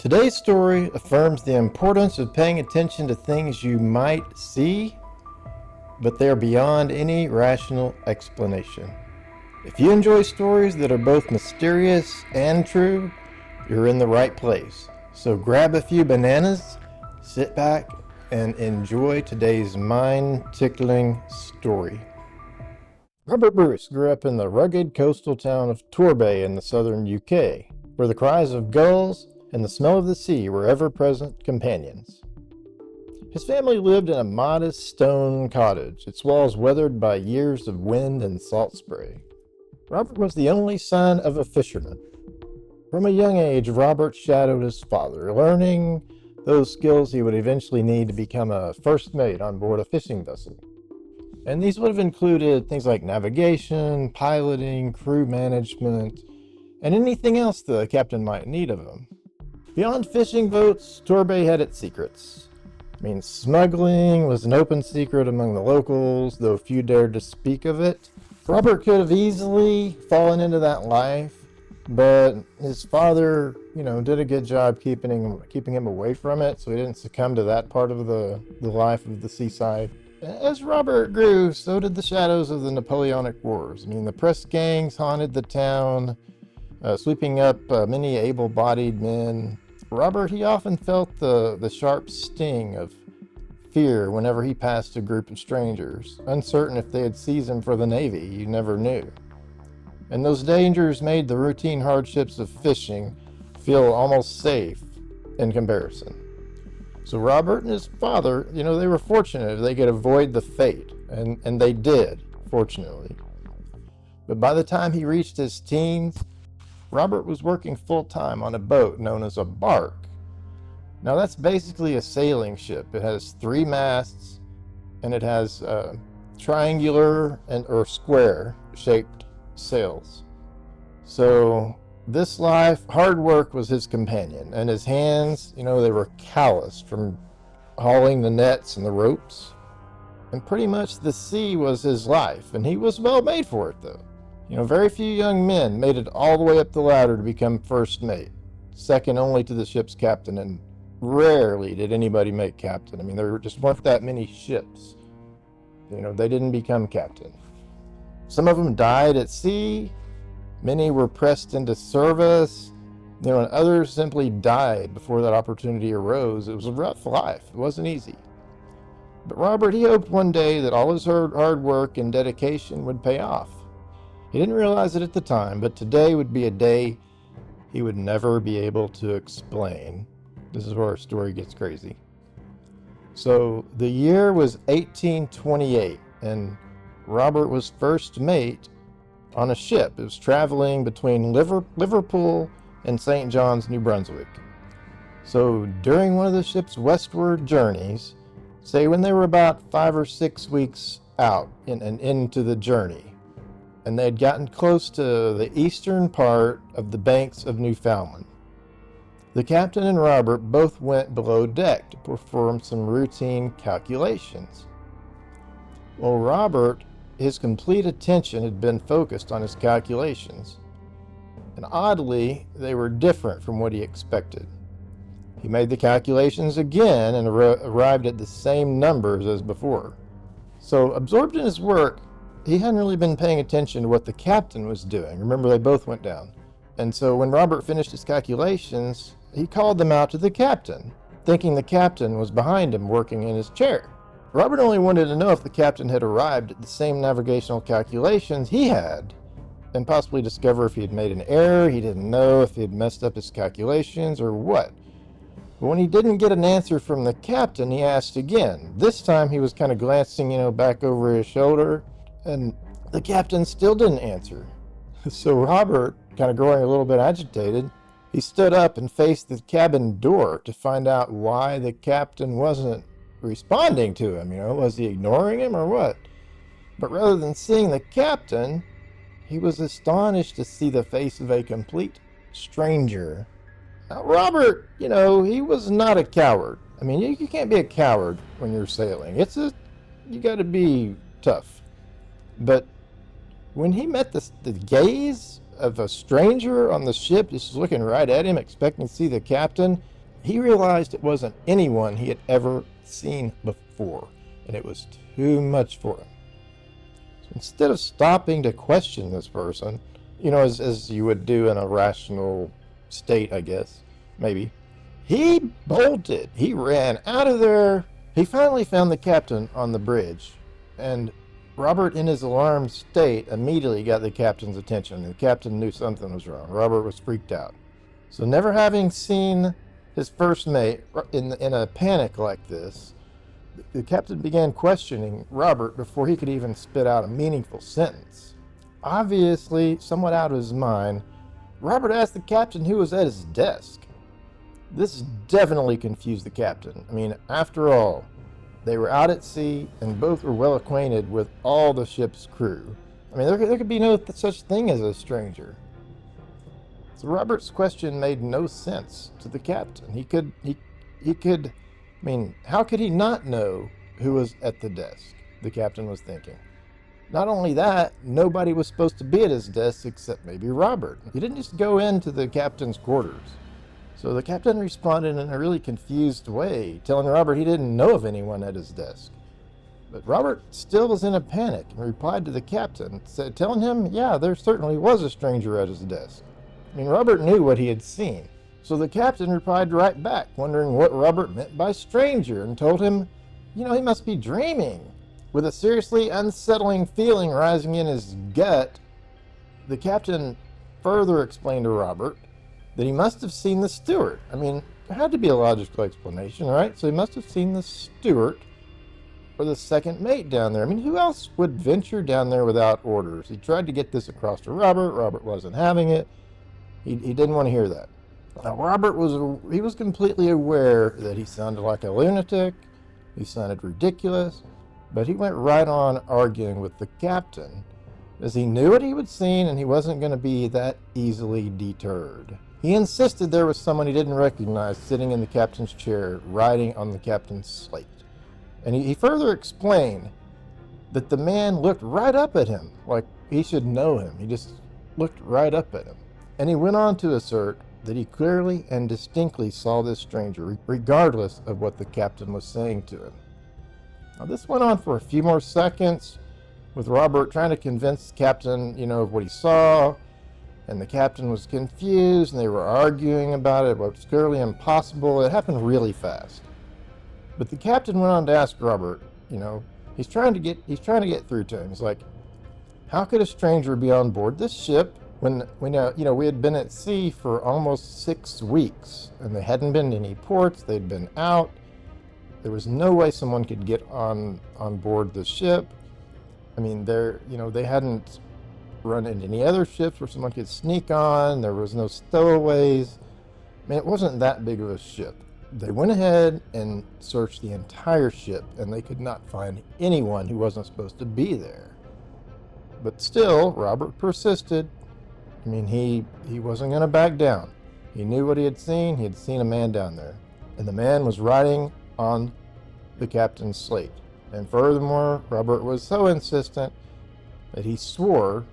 Today's story affirms the importance of paying attention to things you might see, but they are beyond any rational explanation. If you enjoy stories that are both mysterious and true, you're in the right place. So grab a few bananas, sit back, and enjoy today's mind-tickling story. Robert Bruce grew up in the rugged coastal town of Torbay in the southern UK, where the cries of gulls and the smell of the sea were ever-present companions. His family lived in a modest stone cottage, its walls weathered by years of wind and salt spray. Robert was the only son of a fisherman. From a young age, Robert shadowed his father, learning those skills he would eventually need to become a first mate on board a fishing vessel. And these would have included things like navigation, piloting, crew management, and anything else the captain might need of him. Beyond fishing boats, Torbay had its secrets. Smuggling was an open secret among the locals, though few dared to speak of it. Robert could have easily fallen into that life, but his father, did a good job keeping him away from it, so he didn't succumb to that part of the life of the seaside. As Robert grew, so did the shadows of the Napoleonic Wars. The press gangs haunted the town, sweeping up many able-bodied men. Robert, he often felt the sharp sting of fear whenever he passed a group of strangers, uncertain if they had seized him for the Navy. You never knew. And those dangers made the routine hardships of fishing feel almost safe in comparison. So Robert and his father, they were fortunate if they could avoid the fate, and they did, fortunately. But by the time he reached his teens, Robert was working full-time on a boat known as a barque. Now that's basically a sailing ship. It has 3 masts, and it has triangular or square-shaped sails. So this life, hard work was his companion, and his hands, they were calloused from hauling the nets and the ropes. And pretty much the sea was his life, and he was well made for it, though. Very few young men made it all the way up the ladder to become first mate, second only to the ship's captain, and rarely did anybody make captain. There just weren't that many ships. They didn't become captain. Some of them died at sea, many were pressed into service, and others simply died before that opportunity arose. It was a rough life. It wasn't easy. But Robert, he hoped one day that all his hard work and dedication would pay off. He didn't realize it at the time, but today would be a day he would never be able to explain. This is where our story gets crazy. So the year was 1828, and Robert was first mate on a ship. It was traveling between Liverpool and St. John's, New Brunswick. So during one of the ship's westward journeys, say when they were about 5 or 6 weeks out and into the journey, and they had gotten close to the eastern part of the banks of Newfoundland, the captain and Robert both went below deck to perform some routine calculations. Well, Robert, his complete attention had been focused on his calculations, and oddly, they were different from what he expected. He made the calculations again and arrived at the same numbers as before. So, absorbed in his work, he hadn't really been paying attention to what the captain was doing. Remember, they both went down. And so when Robert finished his calculations, he called them out to the captain, thinking the captain was behind him working in his chair. Robert only wanted to know if the captain had arrived at the same navigational calculations he had, and possibly discover if he had made an error. He didn't know if he had messed up his calculations or what. But when he didn't get an answer from the captain, he asked again. This time he was kind of glancing, back over his shoulder, and the captain still didn't answer. So Robert, kind of growing a little bit agitated, he stood up and faced the cabin door to find out why the captain wasn't responding to him. Was he ignoring him or what? But rather than seeing the captain, he was astonished to see the face of a complete stranger. Now, Robert, he was not a coward. You can't be a coward when you're sailing. You got to be tough. But when he met the gaze of a stranger on the ship, just looking right at him, expecting to see the captain, He realized it wasn't anyone he had ever seen before, and it was too much for him. So instead of stopping to question this person, as you would do in a rational state, I guess, maybe, he bolted. He ran out of there. He finally found the captain on the bridge, and Robert, in his alarmed state, immediately got the captain's attention. The captain knew something was wrong. Robert was freaked out. So never having seen his first mate in a panic like this, the captain began questioning Robert before he could even spit out a meaningful sentence. Obviously, somewhat out of his mind, Robert asked the captain who was at his desk. This definitely confused the captain. I mean, after all, they were out at sea and both were well acquainted with all the ship's crew. I mean, there could be no such thing as a stranger. So Robert's question made no sense to the captain. He could, I mean, how could he not know who was at the desk? The captain was thinking. Not only that, nobody was supposed to be at his desk except maybe Robert. He didn't just go into the captain's quarters. So the captain responded in a really confused way, telling Robert he didn't know of anyone at his desk. But Robert still was in a panic and replied to the captain, telling him, yeah, there certainly was a stranger at his desk. I mean, Robert knew what he had seen. So the captain replied right back, wondering what Robert meant by stranger, and told him, he must be dreaming. With a seriously unsettling feeling rising in his gut, the captain further explained to Robert that he must have seen the steward. I mean, there had to be a logical explanation, right? So he must have seen the steward or the second mate down there. I mean, who else would venture down there without orders? He tried to get this across to Robert. Robert wasn't having it. He didn't want to hear that. Now, Robert was completely aware that he sounded like a lunatic. He sounded ridiculous. But he went right on arguing with the captain, as he knew what he had seen and he wasn't going to be that easily deterred. He insisted there was someone he didn't recognize sitting in the captain's chair, writing on the captain's slate. And he further explained that the man looked right up at him, like he should know him. He just looked right up at him. And he went on to assert that he clearly and distinctly saw this stranger, regardless of what the captain was saying to him. Now, this went on for a few more seconds, with Robert trying to convince the captain, of what he saw, and the captain was confused, and they were arguing about it, but was clearly impossible. It happened really fast. But the captain went on to ask Robert, he's trying to get through to him. He's like, how could a stranger be on board this ship when we had been at sea for almost 6 weeks, and there hadn't been any ports, they'd been out. There was no way someone could get on board the ship. I mean, they hadn't run into any other ships where someone could sneak on. There was no stowaways. I mean, it wasn't that big of a ship. They went ahead and searched the entire ship, and they could not find anyone who wasn't supposed to be there. But still, Robert persisted. I mean, he wasn't going to back down. He knew what he had seen. He had seen a man down there, and the man was writing on the captain's slate. And furthermore, Robert was so insistent that he swore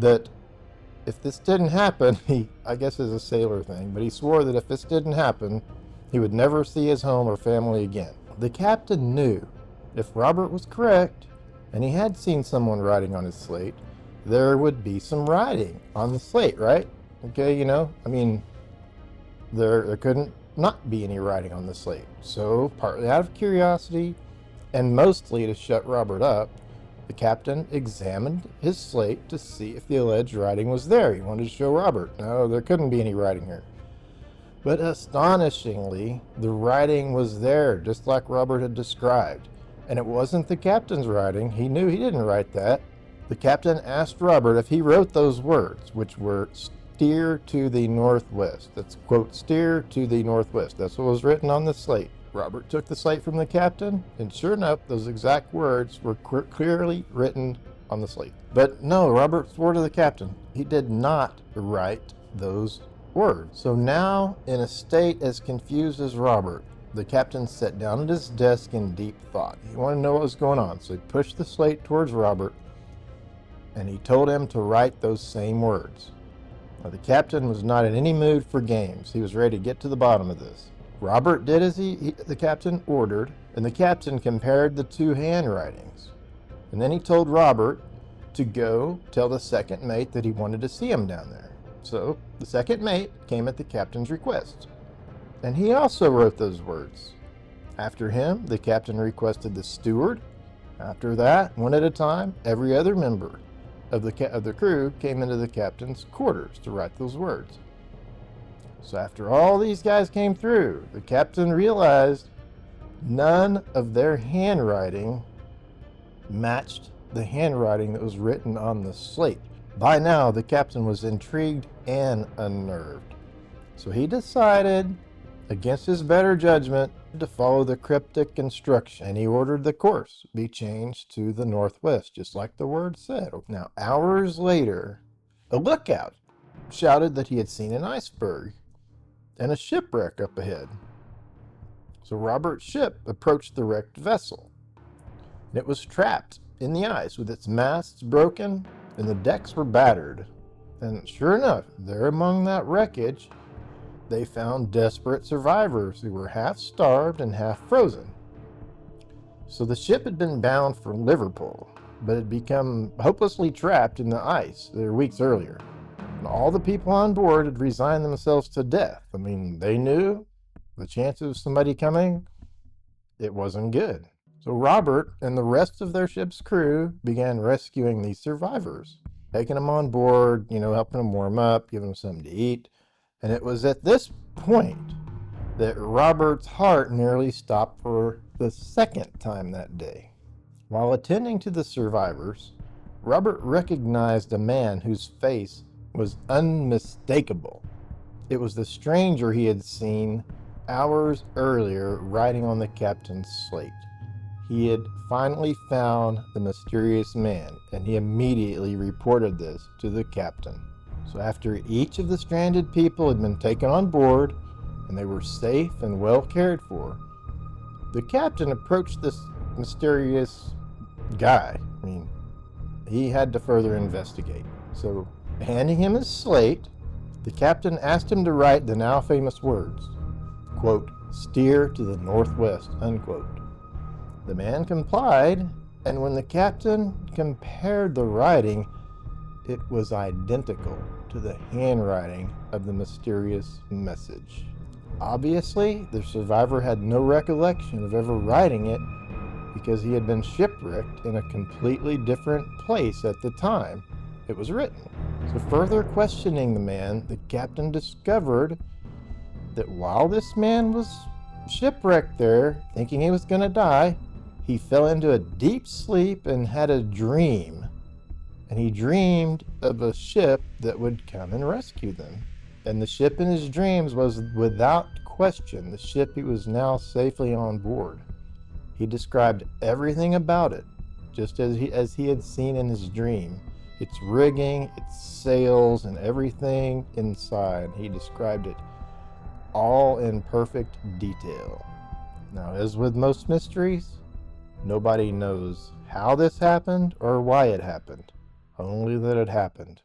that if this didn't happen, I guess it's a sailor thing, but he swore that if this didn't happen, he would never see his home or family again. The captain knew if Robert was correct, and he had seen someone writing on his slate, there would be some writing on the slate, right? Okay, I mean, there couldn't not be any writing on the slate. So, partly out of curiosity, and mostly to shut Robert up, the captain examined his slate to see if the alleged writing was there. He wanted to show Robert, no, there couldn't be any writing here. But astonishingly, the writing was there, just like Robert had described. And it wasn't the captain's writing. He knew he didn't write that. The captain asked Robert if he wrote those words, which were steer to the northwest. That's, quote, steer to the northwest. That's what was written on the slate. Robert took the slate from the captain, and sure enough, those exact words were clearly written on the slate. But no, Robert swore to the captain he did not write those words. So now, in a state as confused as Robert, the captain sat down at his desk in deep thought. He wanted to know what was going on, so he pushed the slate towards Robert, and he told him to write those same words. Well, the captain was not in any mood for games. He was ready to get to the bottom of this. Robert did as the captain ordered, and the captain compared the two handwritings. And then he told Robert to go tell the second mate that he wanted to see him down there. So the second mate came at the captain's request, and he also wrote those words. After him, the captain requested the steward. After that, one at a time, every other member of the crew came into the captain's quarters to write those words. So after all these guys came through, the captain realized none of their handwriting matched the handwriting that was written on the slate. By now, the captain was intrigued and unnerved. So he decided, against his better judgment, to follow the cryptic instruction, and he ordered the course be changed to the northwest, just like the word said. Now, hours later, a lookout shouted that he had seen an iceberg and a shipwreck up ahead. So Robert's ship approached the wrecked vessel. It was trapped in the ice with its masts broken and the decks were battered. And sure enough, there among that wreckage, they found desperate survivors who were half starved and half frozen. So the ship had been bound for Liverpool, but had become hopelessly trapped in the ice there weeks earlier. And all the people on board had resigned themselves to death. I mean, they knew the chances of somebody coming, it wasn't good. So Robert and the rest of their ship's crew began rescuing these survivors, taking them on board, helping them warm up, giving them something to eat. And it was at this point that Robert's heart nearly stopped for the second time that day. While attending to the survivors, Robert recognized a man whose face was unmistakable. It was the stranger he had seen hours earlier writing on the captain's slate. He had finally found the mysterious man, and he immediately reported this to the captain. So after each of the stranded people had been taken on board, and they were safe and well cared for, the captain approached this mysterious guy. He had to further investigate. So handing him his slate, the captain asked him to write the now famous words, quote, "steer to the northwest," unquote. The man complied, and when the captain compared the writing, it was identical to the handwriting of the mysterious message. Obviously, the survivor had no recollection of ever writing it because he had been shipwrecked in a completely different place at the time it was written. So further questioning the man, the captain discovered that while this man was shipwrecked there, thinking he was going to die, he fell into a deep sleep and had a dream. And he dreamed of a ship that would come and rescue them. And the ship in his dreams was, without question, the ship he was now safely on board. He described everything about it, just as he had seen in his dream. Its rigging, its sails, and everything inside. He described it all in perfect detail. Now, as with most mysteries, nobody knows how this happened or why it happened, only that it happened.